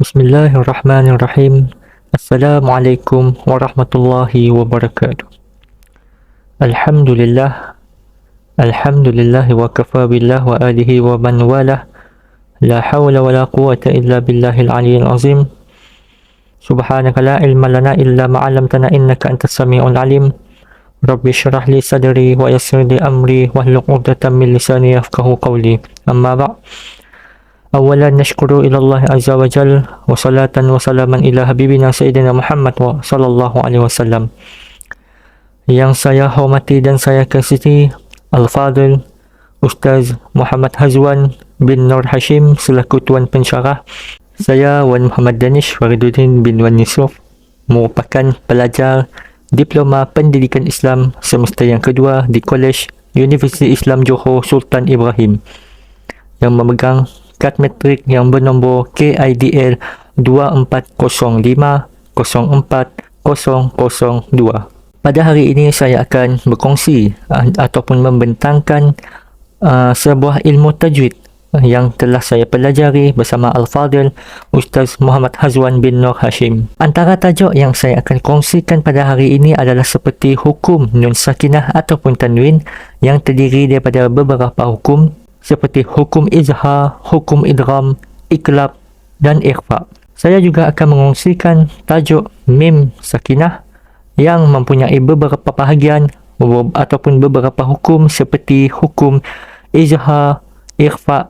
Bismillahirrahmanirrahim. Assalamualaikum warahmatullahi wabarakatuh. Alhamdulillah. Alhamdulillah wa kafa billah wa alihi wa man walah. La hawla wa la quwata illa billahil aliyyil azim. Subhanaka la ilma lana illa ma 'allamtana innaka antas samiul alim. Rabbi shrah li sadri wa yassir li amri wahlul 'uqdatam min lisani yafqahu qawli. Amma ba'd. أولا نشكر إلى الله عز وجل وصلاة وسلاما إلى حبيبنا سيدنا Muhammad sallallahu alaihi wasallam. Yang saya hormati dan saya kasihi Al-Fadhil Ustaz Muhammad Hazwan bin Nur Hashim selaku Tuan Pensyarah. Saya Wan Muhammad Danish Fariduddin bin Wan Yusuf, merupakan pelajar Diploma Pendidikan Islam semester yang kedua di Kolej Universiti Islam Johor Sultan Ibrahim yang memegang kad metrik yang bernombor KIDL 2405-04-002. Pada hari ini saya akan berkongsi ataupun membentangkan sebuah ilmu tajwid yang telah saya pelajari bersama Al-Fadhil Ustaz Muhammad Hazwan bin Nur Hashim. Antara tajuk yang saya akan kongsikan pada hari ini adalah seperti hukum nun sakinah ataupun tanwin yang terdiri daripada beberapa hukum seperti hukum izhar, hukum idgham, iqlab dan ikhfa. Saya juga akan mengongsikan tajuk mim sakinah yang mempunyai beberapa bahagian ataupun beberapa hukum seperti hukum izhar, ikhfa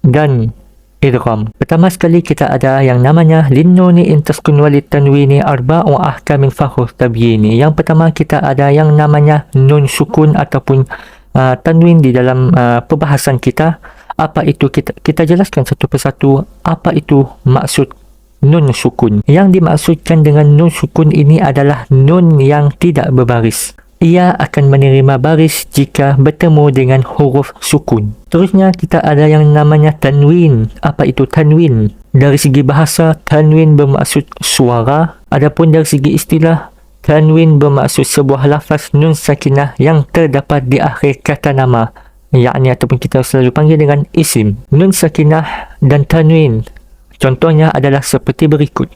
dan idgham. Pertama sekali kita ada yang namanya linnuni in taskun walid tanwini arba'u ahkamin fakhur tabyini. Yang pertama kita ada yang namanya nun sukun ataupun tanwin di dalam perbahasan kita. Apa itu, kita jelaskan satu persatu apa itu maksud nun sukun. Yang dimaksudkan dengan nun sukun ini adalah nun yang tidak berbaris. Ia akan menerima baris jika bertemu dengan huruf sukun. Terusnya kita ada yang namanya tanwin. Apa itu tanwin? Dari segi bahasa, tanwin bermaksud suara. Adapun dari segi istilah, tanwin bermaksud sebuah lafaz nun sakinah yang terdapat di akhir kata nama, yakni ataupun kita selalu panggil dengan isim. Nun sakinah dan tanwin contohnya adalah seperti berikut.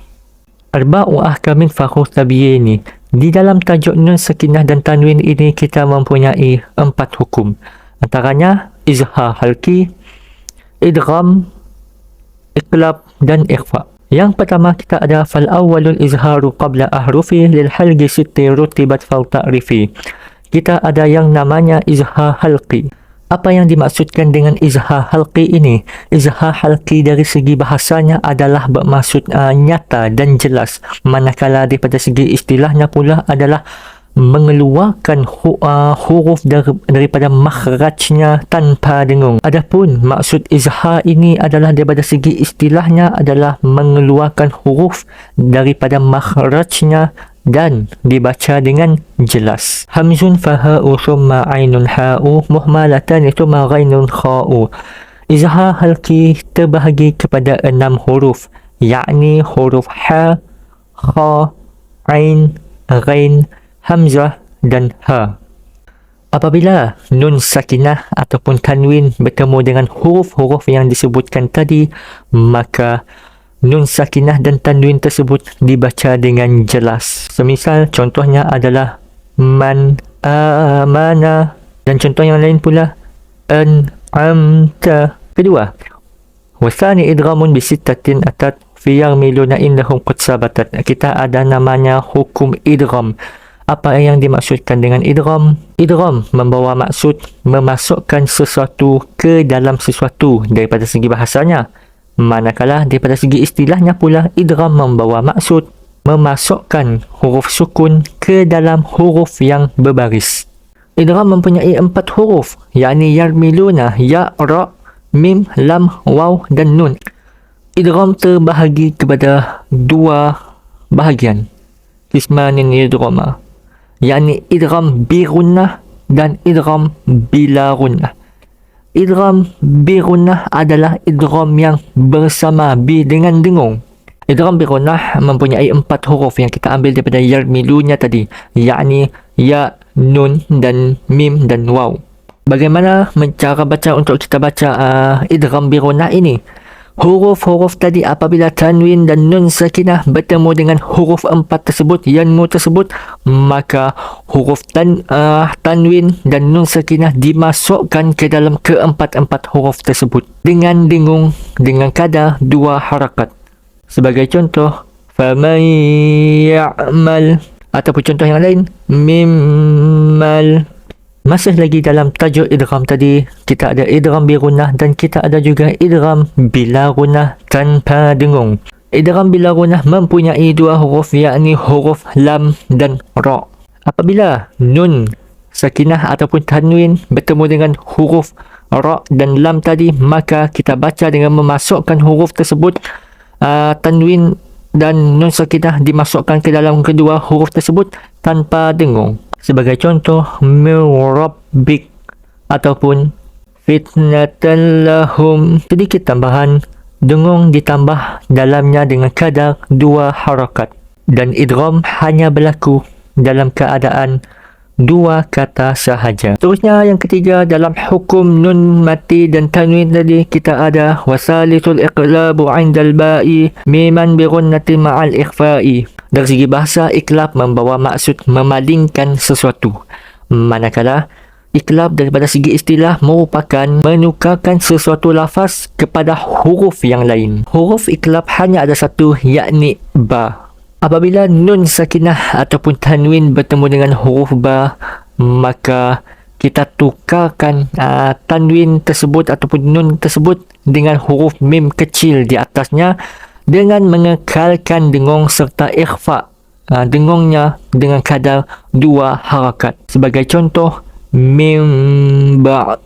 Arba'u ahkamin fakhur tabyini. Di dalam tajuk nun sakinah dan tanwin ini kita mempunyai 4 hukum. Antaranya izhar halki, idgham, iqlab dan ikhfa. Yang pertama kita ada fal awwalul izharu qabla ahrufi lil halqi sitti rutibat fal ta'rifi. Kita ada yang namanya izhar halqi. Apa yang dimaksudkan dengan izhar halqi ini? Izhar halqi dari segi bahasanya adalah bermaksud nyata dan jelas. Manakala daripada segi istilahnya pula adalah mengeluarkan huruf daripada makhrajnya tanpa dengung. Adapun maksud izhar ini adalah daripada segi istilahnya adalah mengeluarkan huruf daripada makhrajnya dan dibaca dengan jelas. Hamzun faha'u thumma ainun ha'u muhmalatan thumma ghainun kha'u. Izhar halqi terbahagi kepada 6 huruf, yakni huruf ha, kha, ain, ghain, hamzah dan ha. Apabila nun sakinah ataupun tanwin bertemu dengan huruf-huruf yang disebutkan tadi, maka nun sakinah dan tanwin tersebut dibaca dengan jelas. Semisal contohnya adalah man, amana, dan contoh yang lain pula an'amta. Kedua, wasani idghamun bisittatin atat fi yarmiluna innahum qad sabatat. Kita ada namanya hukum idgham. Apa yang dimaksudkan dengan idgham? Idgham membawa maksud memasukkan sesuatu ke dalam sesuatu daripada segi bahasanya. Manakala daripada segi istilahnya pula, idgham membawa maksud memasukkan huruf sukun ke dalam huruf yang berbaris. Idgham mempunyai 4 huruf, yakni yarmiluna, ya, ra, mim, lam, waw dan nun. Idgham terbahagi kepada 2 bahagian. Qismanin idghama, yakni idgham bi gunnah dan idgham bila gunnah. Idgham bi gunnah adalah idgham yang bersama bi dengan dengung. Idgham bi gunnah mempunyai 4 huruf yang kita ambil daripada yarmilunya tadi, yakni ya, nun dan mim dan waw. Bagaimana cara baca untuk kita baca idgham bi gunnah ini? Huruf-huruf tadi apabila tanwin dan nun sakinah bertemu dengan huruf 4 tersebut, yanmu tersebut, maka huruf tanwin dan nun sakinah dimasukkan ke dalam keempat-empat huruf tersebut dengan dengung dengan kadar 2 harakat. Sebagai contoh, faman ya'mal, ataupun contoh yang lain, mimmal. Masih lagi dalam tajuk idgham tadi, kita ada idgham bi gunnah dan kita ada juga idgham bila gunnah tanpa dengung. Idgham bila gunnah mempunyai 2 huruf, yakni huruf lam dan ra. Apabila nun sakinah ataupun tanwin bertemu dengan huruf ra dan lam tadi, maka kita baca dengan memasukkan huruf tersebut, tanwin dan nun sakinah dimasukkan ke dalam kedua huruf tersebut tanpa dengung. Sebagai contoh, min rabbik ataupun fitnatan lahum. Sedikit tambahan, dengung ditambah dalamnya dengan kadar 2 harakat. Dan idgham hanya berlaku dalam keadaan 2 kata sahaja. Terusnya yang ketiga, dalam hukum nun mati dan tanwin tadi kita ada wasalitul iqlabu 'indal ba'i miman bi gunnati ma'al ikhfa'i. Dari segi bahasa, iklab membawa maksud memalingkan sesuatu. Manakala iklab daripada segi istilah merupakan menukarkan sesuatu lafaz kepada huruf yang lain. Huruf iklab hanya ada satu, yakni ba. Apabila nun sakinah ataupun tanwin bertemu dengan huruf ba, maka kita tukarkan tanwin tersebut ataupun nun tersebut dengan huruf mim kecil di atasnya dengan mengekalkan dengung serta ikhfa dengungnya dengan kadar 2 harakat. Sebagai contoh, mim ba'.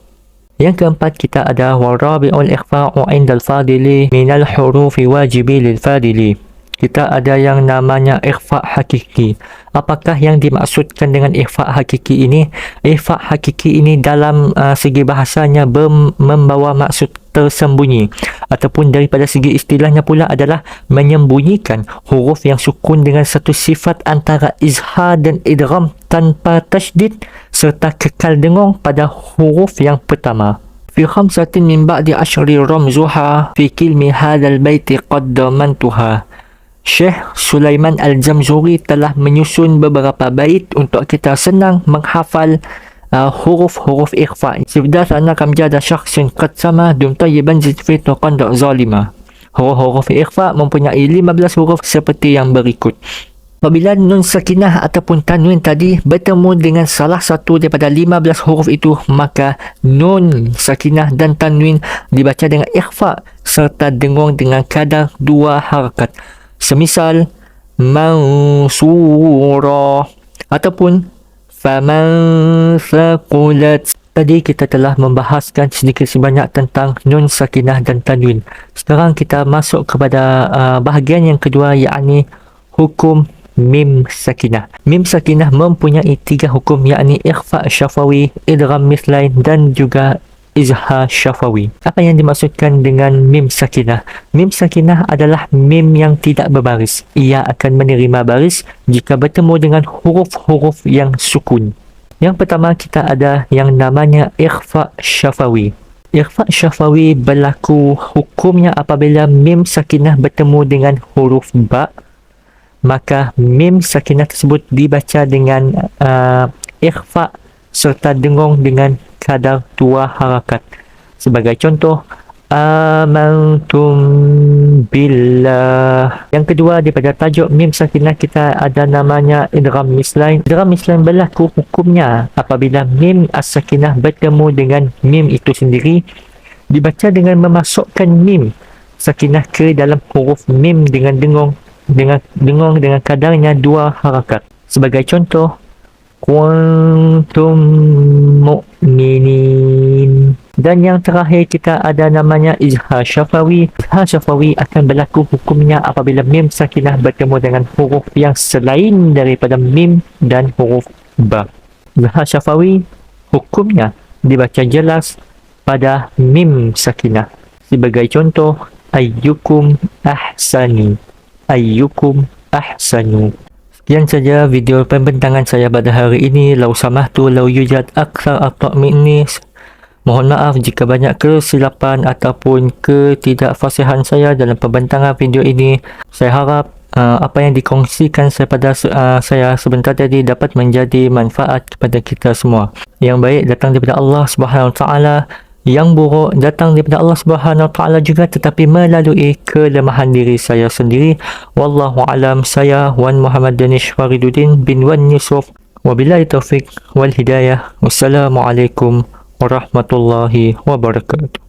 Yang keempat kita ada warabi'ul ikhfa'u 'indal fadili minal hurufi wajibi lil fadili. Kita ada yang namanya ikhfa hakiki. Apakah yang dimaksudkan dengan ikhfa hakiki ini? Ikhfa hakiki ini dalam segi bahasanya membawa maksud tersembunyi, ataupun daripada segi istilahnya pula adalah menyembunyikan huruf yang sukun dengan satu sifat antara izhar dan idgham tanpa tasydid serta kekal dengung pada huruf yang pertama. Fi khamsatin min ba'di ashri ramzuha fi kilmi hadzal baiti qaddamantuha. Syekh Sulaiman Al-Jamzuri telah menyusun beberapa bait untuk kita senang menghafal huruf-huruf ikhfa. Sebenarnya ana kam jada syakhsin qad sama dum tayyiban zidfi tuqanda zalima. Huruf-huruf ikhfa mempunyai 15 huruf seperti yang berikut. Apabila nun sakinah ataupun tanwin tadi bertemu dengan salah satu daripada 15 huruf itu, maka nun sakinah dan tanwin dibaca dengan ikhfa serta dengung dengan kadar 2 harakat. Semisal mansura ataupun faman thaqulat. Tadi kita telah membahaskan sedikit sebanyak tentang nun sakinah dan tanwin. Sekarang kita masuk kepada bahagian yang kedua, yakni hukum mim sakinah. Mim sakinah mempunyai 3 hukum, yakni ikhfa syafawi, idgham mislain dan juga izhar syafawi. Apa yang dimaksudkan dengan mim sakinah? Mim sakinah adalah mim yang tidak berbaris. Ia akan menerima baris jika bertemu dengan huruf-huruf yang sukun. Yang pertama kita ada yang namanya ikhfa syafawi. Ikhfa syafawi berlaku hukumnya apabila mim sakinah bertemu dengan huruf ba, maka mim sakinah tersebut dibaca dengan ikhfa serta dengung dengan kadar 2 harakat. Sebagai contoh, amantum billah. Yang kedua daripada tajuk mim sakinah kita ada namanya idgham mislain. Idgham mislain berlaku hukumnya apabila mim as-sakinah bertemu dengan mim itu sendiri, dibaca dengan memasukkan mim sakinah ke dalam huruf mim dengan dengung dengan kadarnya 2 harakat. Sebagai contoh, kuntum mu'minin. Dan yang terakhir kita ada namanya izhar syafawi. Izhar syafawi akan berlaku hukumnya apabila mim sakinah bertemu dengan huruf yang selain daripada mim dan huruf ba. Izhar syafawi hukumnya dibaca jelas pada mim sakinah. Sebagai contoh, ayyukum ahsani. Ayyukum ahsanu. Sekian saja video pembentangan saya pada hari ini. Lau samahtu lau yujad akthar atau minni. Mohon maaf jika banyak kesilapan ataupun ketidakfasihan saya dalam pembentangan video ini. Saya harap apa yang dikongsikan saya sebentar tadi dapat menjadi manfaat kepada kita semua. Yang baik datang daripada Allah Subhanahu Wa Taala, yang buruk datang daripada Allah Subhanahu Wa Taala juga, tetapi melalui kelemahan diri saya sendiri. Wallahu alam. Saya Wan Muhammad Danish Fariduddin bin Wan Yusuf. Wabillahi taufiq wal hidayah. Wassalamualaikum warahmatullahi wabarakatuh.